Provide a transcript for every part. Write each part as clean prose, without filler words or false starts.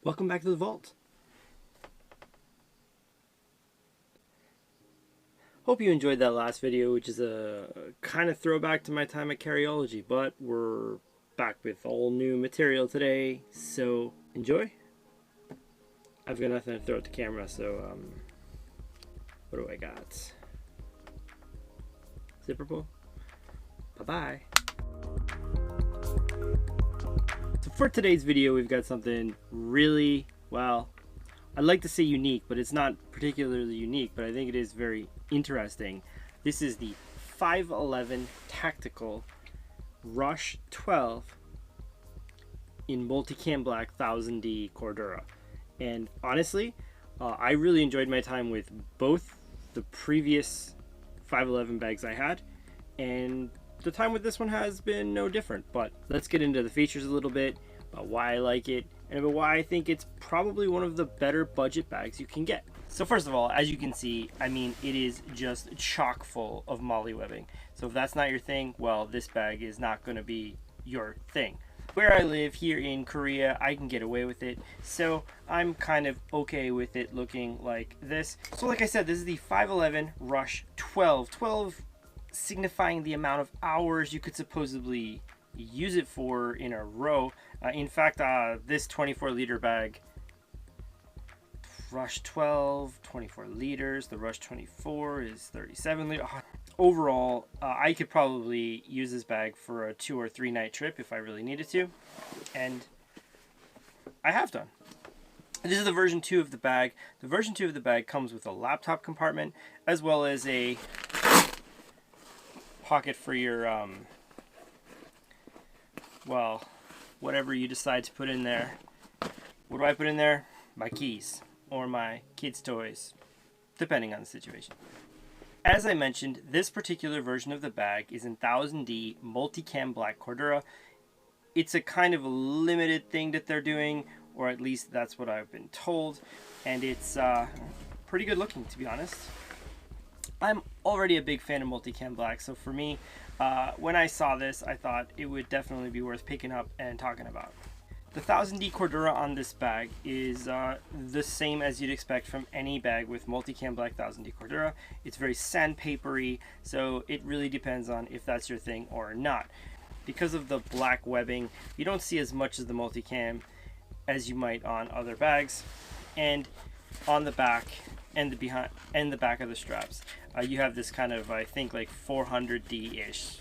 Welcome back to the vault. Hope you enjoyed that last video, which is a kind of throwback to my time at Carryology, but we're back with all new material today, so enjoy. I've got nothing to throw at the camera, so what do I got? Zipper pull? Bye-bye. So for today's video, we've got something really, well, I'd like to say unique, but it's not particularly unique, but I think it is very interesting. This is the 511 Tactical Rush 12 in Multicam Black 1000D Cordura. And honestly, I really enjoyed my time with both the previous 511 bags I had, and the time with this one has been no different. But let's get into the features a little bit, about why I like it, and about why I think it's probably one of the better budget bags you can get. So first of all, as you can see, I mean, it is just chock full of molly webbing. So if that's not your thing, well, this bag is not going to be your thing. Where I live here in Korea, I can get away with it, so I'm kind of okay with it looking like this. So like I said, this is the 511 Rush 12. 12 signifying the amount of hours you could supposedly use it for in a row. In fact, this 24-liter bag, Rush 12, 24 liters. The Rush 24 is 37 liters. Overall, I could probably use this bag for a 2 or 3 night trip if I really needed to, and I have done. This is the version 2 of the bag. The version 2 of the bag comes with a laptop compartment as well as a pocket for your well, whatever you decide to put in there. What do I put in there? My keys or my kids' toys, depending on the situation. As I mentioned, this particular version of the bag is in 1000D Multicam Black Cordura. It's a kind of a limited thing that they're doing, or at least that's what I've been told, and it's pretty good looking, to be honest. I'm already a big fan of Multicam Black, so for me, when I saw this, I thought it would definitely be worth picking up and talking about. The 1000D Cordura on this bag is the same as you'd expect from any bag with Multicam Black 1000D Cordura. It's very sandpapery, so it really depends on if that's your thing or not. Because of the black webbing, you don't see as much of the Multicam as you might on other bags. And on the back and the behind and the back of the straps, you have this kind of, I think, like 400D-ish,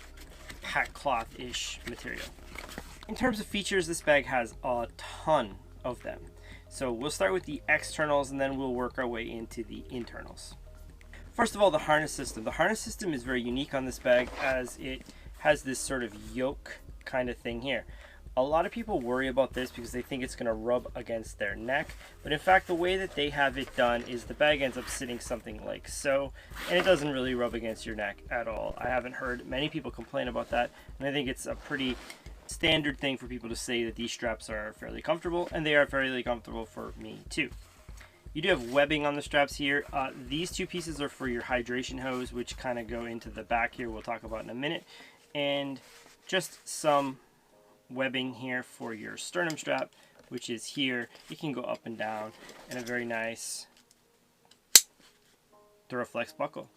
pack cloth-ish material. In terms of features, this bag has a ton of them. So we'll start with the externals and then we'll work our way into the internals. First of all, the harness system. The harness system is very unique on this bag as it has this sort of yoke kind of thing here. A lot of people worry about this because they think it's going to rub against their neck, but in fact the way that they have it done is the bag ends up sitting something like so, and it doesn't really rub against your neck at all. I haven't heard many people complain about that, and I think it's a pretty standard thing for people to say that these straps are fairly comfortable, and they are fairly comfortable for me too. You do have webbing on the straps here. These two pieces are for your hydration hose, which kind of go into the back here, we'll talk about in a minute, and just some webbing here for your sternum strap, which is here. It can go up and down, and a very nice Duraflex buckle.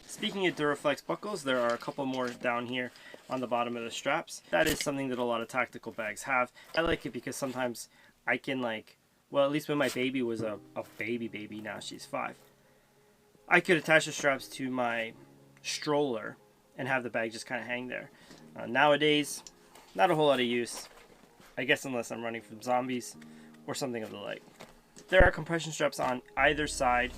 Speaking of Duraflex buckles, there are a couple more down here on the bottom of the straps. That is something that a lot of tactical bags have. I like it because sometimes I can, like, well, at least when my baby was a baby, now she's 5, I could attach the straps to my stroller and have the bag just kind of hang there. Nowadays, not a whole lot of use, I guess, unless I'm running from zombies or something of the like. There are compression straps on either side.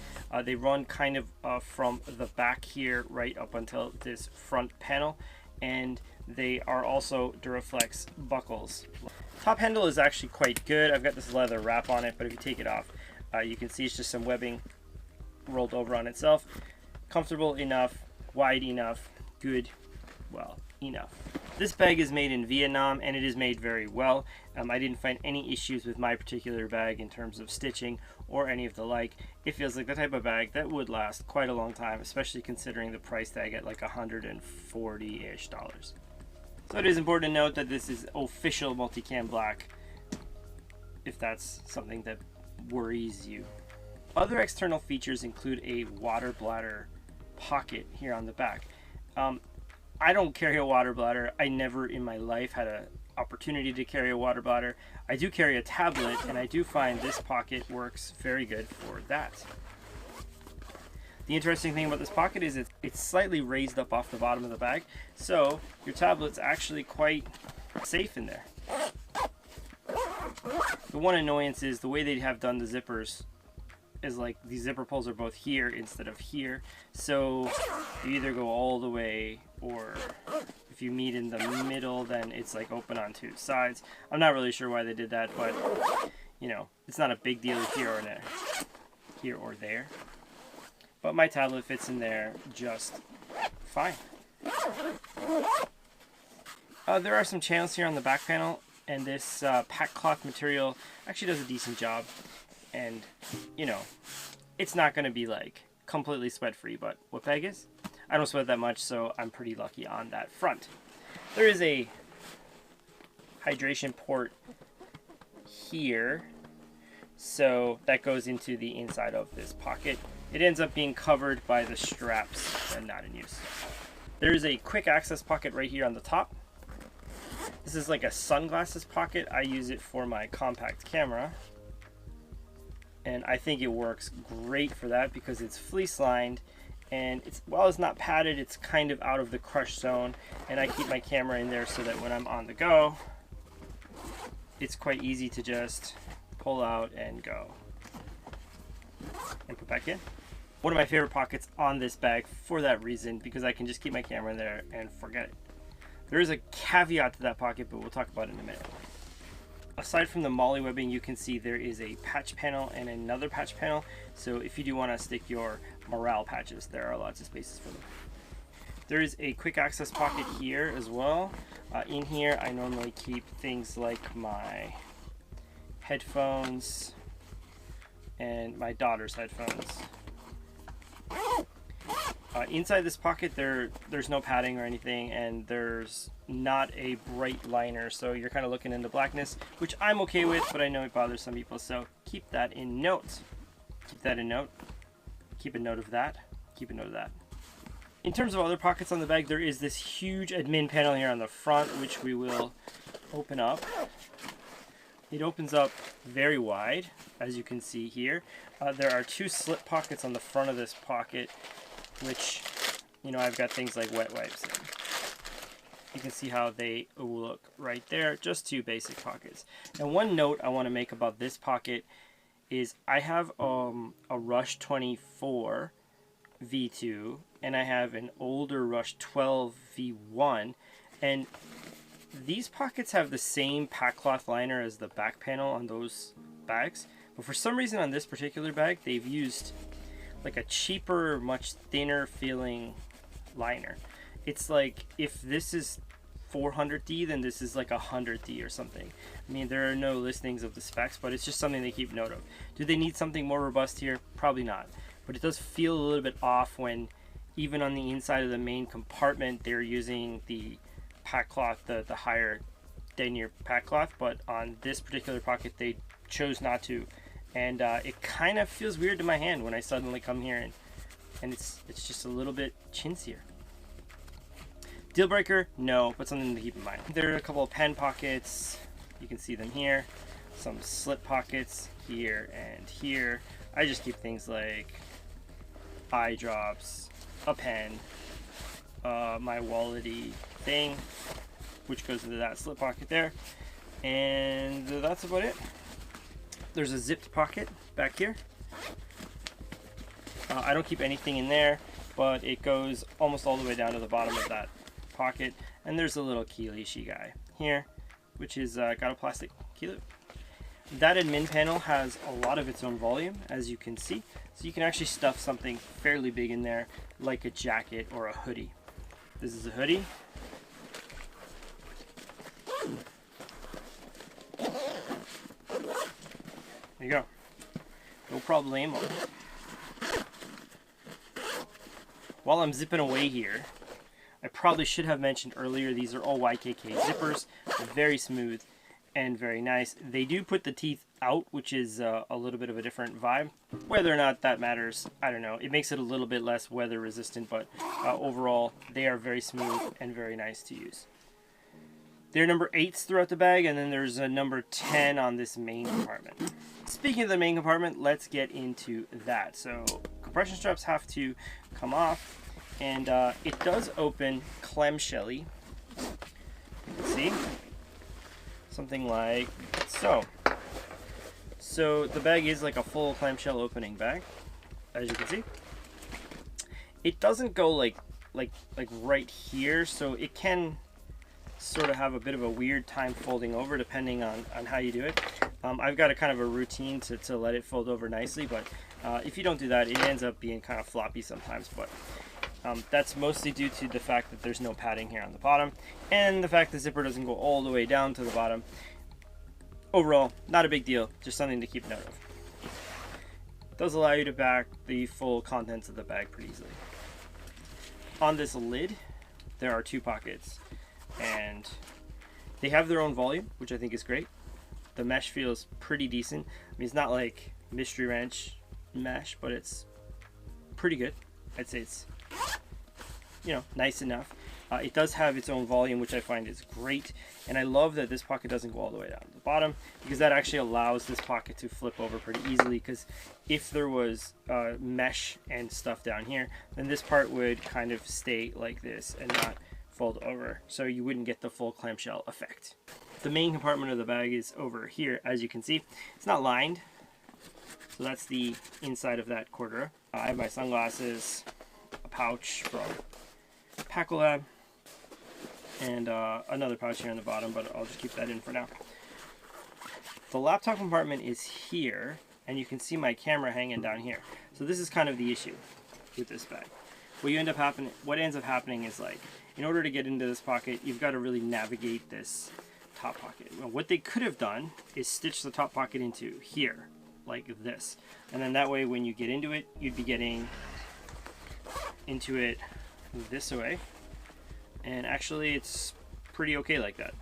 They run kind of from the back here right up until this front panel, and they are also Duraflex buckles. Top handle is actually quite good. I've got this leather wrap on it, but if you take it off, you can see it's just some webbing rolled over on itself. Comfortable enough, wide enough, good, well, enough. This bag is made in Vietnam, and it is made very well. I didn't find any issues with my particular bag in terms of stitching or any of the like. It feels like the type of bag that would last quite a long time, especially considering the price tag at like $140-ish. So it is important to note that this is official Multicam Black if that's something that worries you. Other external features include a water bladder pocket here on the back. I don't carry a water bladder. I never in my life had an opportunity to carry a water bladder. I do carry a tablet, and I do find this pocket works very good for that. The interesting thing about this pocket is it's slightly raised up off the bottom of the bag, so your tablet's actually quite safe in there. The one annoyance is the way they have done the zippers is like the zipper pulls are both here instead of here, so you either go all the way, or if you meet in the middle, then it's like open on two sides. I'm not really sure why they did that, but you know, it's not a big deal here or there. But my tablet fits in there just fine. There are some channels here on the back panel, and this pack cloth material actually does a decent job. And you know, it's not going to be like completely sweat free, but what bag is? I don't sweat that much, so I'm pretty lucky on that front. There is a hydration port here, so that goes into the inside of this pocket. It ends up being covered by the straps and not in use. There is a quick access pocket right here on the top. This is like a sunglasses pocket. I use it for my compact camera, and I think it works great for that because it's fleece lined, and while it's not padded, it's kind of out of the crush zone, and I keep my camera in there so that when I'm on the go, it's quite easy to just pull out and go and put back in. One of my favorite pockets on this bag for that reason, because I can just keep my camera in there and forget it. There is a caveat to that pocket, but we'll talk about it in a minute. Aside from the MOLLE webbing, you can see there is a patch panel and another patch panel. So if you do want to stick your morale patches, there are lots of spaces for them. There is a quick access pocket here as well. In here, I normally keep things like my headphones and my daughter's headphones. Inside this pocket, there's no padding or anything, and there's not a bright liner, so you're kind of looking into blackness, which I'm okay with, but I know it bothers some people, so keep that in note. Keep that in note. Keep a note of that. Keep a note of that. In terms of other pockets on the bag, there is this huge admin panel here on the front, which we will open up. It opens up very wide, as you can see here. There are two slip pockets on the front of this pocket, which, you know, I've got things like wet wipes in. You can see how they look right there, just two basic pockets. And one note I want to make about this pocket is I have a Rush 24 V2, and I have an older Rush 12 V1, and these pockets have the same pack cloth liner as the back panel on those bags, but for some reason on this particular bag they've used like a cheaper, much thinner feeling liner. It's like if this is 400D, then this is like 100D or something. I mean, there are no listings of the specs, but it's just something they keep note of. Do they need something more robust here? Probably not. But it does feel a little bit off when even on the inside of the main compartment they're using the pack cloth, the higher denier pack cloth, but on this particular pocket they chose not to. And it kind of feels weird to my hand when I suddenly come here and it's just a little bit chintzier. Deal breaker? No, but something to keep in mind. There are a couple of pen pockets. You can see them here. Some slip pockets here and here. I just keep things like eye drops, a pen, my wallety thing, which goes into that slip pocket there. And that's about it. There's a zipped pocket back here. I don't keep anything in there, but it goes almost all the way down to the bottom of that pocket. And there's a little key leashy guy here, which is got a plastic key loop. That admin panel has a lot of its own volume, as you can see. So you can actually stuff something fairly big in there, like a jacket or a hoodie. This is a hoodie. There you go. No problemo. While I'm zipping away here, I probably should have mentioned earlier, these are all YKK zippers. They're very smooth and very nice. They do put the teeth out, which is a little bit of a different vibe. Whether or not that matters, I don't know. It makes it a little bit less weather resistant, but overall they are very smooth and very nice to use. There are number 8s throughout the bag, and then there's a number 10 on this main compartment. Speaking of the main compartment, let's get into that. So compression straps have to come off, and it does open clamshelly. You can see something like so. So the bag is like a full clamshell opening bag, as you can see. It doesn't go like right here, so it can sort of have a bit of a weird time folding over depending on how you do it. I've got a kind of a routine to let it fold over nicely, but if you don't do that, it ends up being kind of floppy sometimes. But that's mostly due to the fact that there's no padding here on the bottom, and the fact the zipper doesn't go all the way down to the bottom. Overall, not a big deal, just something to keep note of. It does allow you to back the full contents of the bag pretty easily. On this lid, there are 2 pockets, and they have their own volume, which I think is great. The mesh feels pretty decent. I mean, it's not like Mystery Ranch mesh, but it's pretty good. I'd say it's, you know, nice enough. It does have its own volume, which I find is great, and I love that this pocket doesn't go all the way down to the bottom, because that actually allows this pocket to flip over pretty easily, because if there was mesh and stuff down here, then this part would kind of stay like this and not fold over, so you wouldn't get the full clamshell effect. The main compartment of the bag is over here, as you can see. It's not lined, so that's the inside of that Cordura. I have my sunglasses, a pouch from Pacolab, and another pouch here on the bottom, but I'll just keep that in for now. The laptop compartment is here, and you can see my camera hanging down here. So this is kind of the issue with this bag. What ends up happening is, like, in order to get into this pocket, you've got to really navigate this top pocket. Well, what they could have done is stitch the top pocket into here, like this. And then that way, when you get into it, you'd be getting into it this way. And actually, it's pretty okay like that.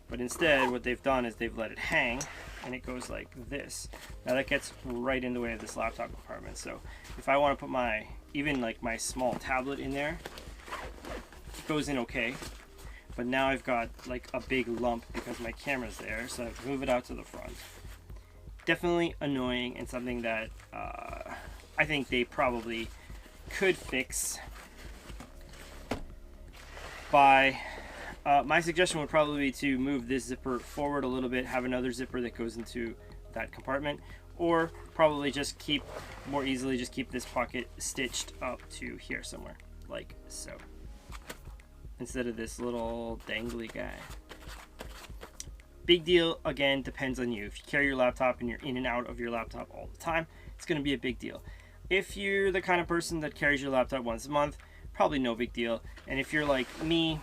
But instead, what they've done is they've let it hang, and it goes like this. Now that gets right in the way of this laptop compartment. So if I want to put my, even like my small tablet in there, it goes in okay. But now I've got like a big lump because my camera's there, so I have to move it out to the front. Definitely annoying, and something that I think they probably could fix by, my suggestion would probably be to move this zipper forward a little bit, have another zipper that goes into that compartment, or probably just keep this pocket stitched up to here somewhere, like so, instead of this little dangly guy. Big deal, again, depends on you. If you carry your laptop and you're in and out of your laptop all the time, it's going to be a big deal. If you're the kind of person that carries your laptop once a month, probably no big deal. And if you're like me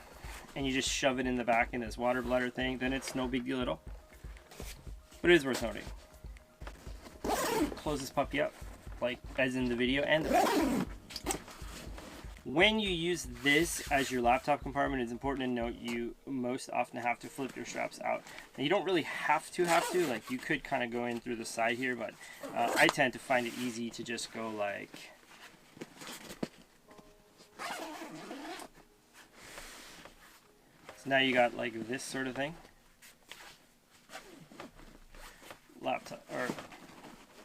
and you just shove it in the back in this water bladder thing, then it's no big deal at all. But it is worth noting. Close this puppy up, like as in the video and the back. When you use this as your laptop compartment, it's important to note you most often have to flip your straps out. Now, you don't really have to, like you could kind of go in through the side here, but I tend to find it easy to just go like, so now you got like this sort of thing. Laptop or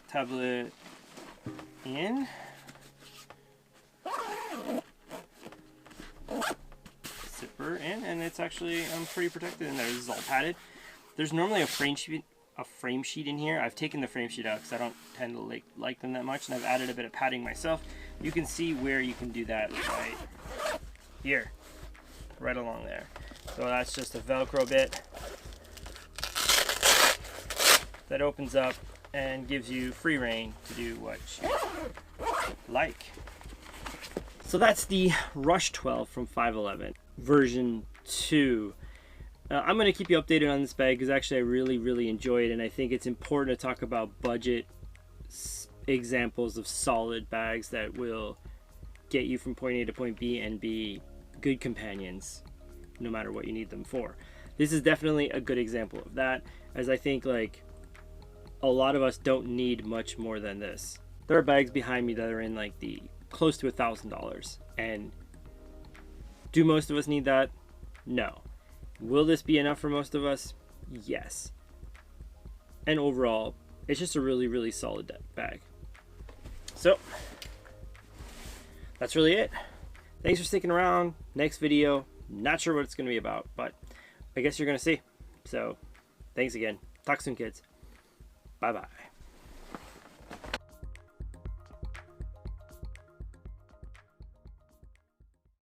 tablet in. Zipper in, and it's actually pretty protected in there. This is all padded. There's normally a frame sheet in here. I've taken the frame sheet out because I don't tend to like them that much, and I've added a bit of padding myself. You can see where you can do that right here, right along there. So that's just a Velcro bit that opens up and gives you free reign to do what you like. So that's the Rush 12 from 511 version 2. I'm going to keep you updated on this bag because actually I really enjoy it, and I think it's important to talk about budget examples of solid bags that will get you from point A to point B and be good companions no matter what you need them for. This is definitely a good example of that, as I think like a lot of us don't need much more than this. There are bags behind me that are in like the close to $1,000, and do most of us need that? No. Will this be enough for most of us? Yes. And overall, it's just a really, really solid bag. So that's really it. Thanks for sticking around. Next video, not sure what it's going to be about, but I guess you're going to see. So thanks again. Talk soon, kids. Bye-bye.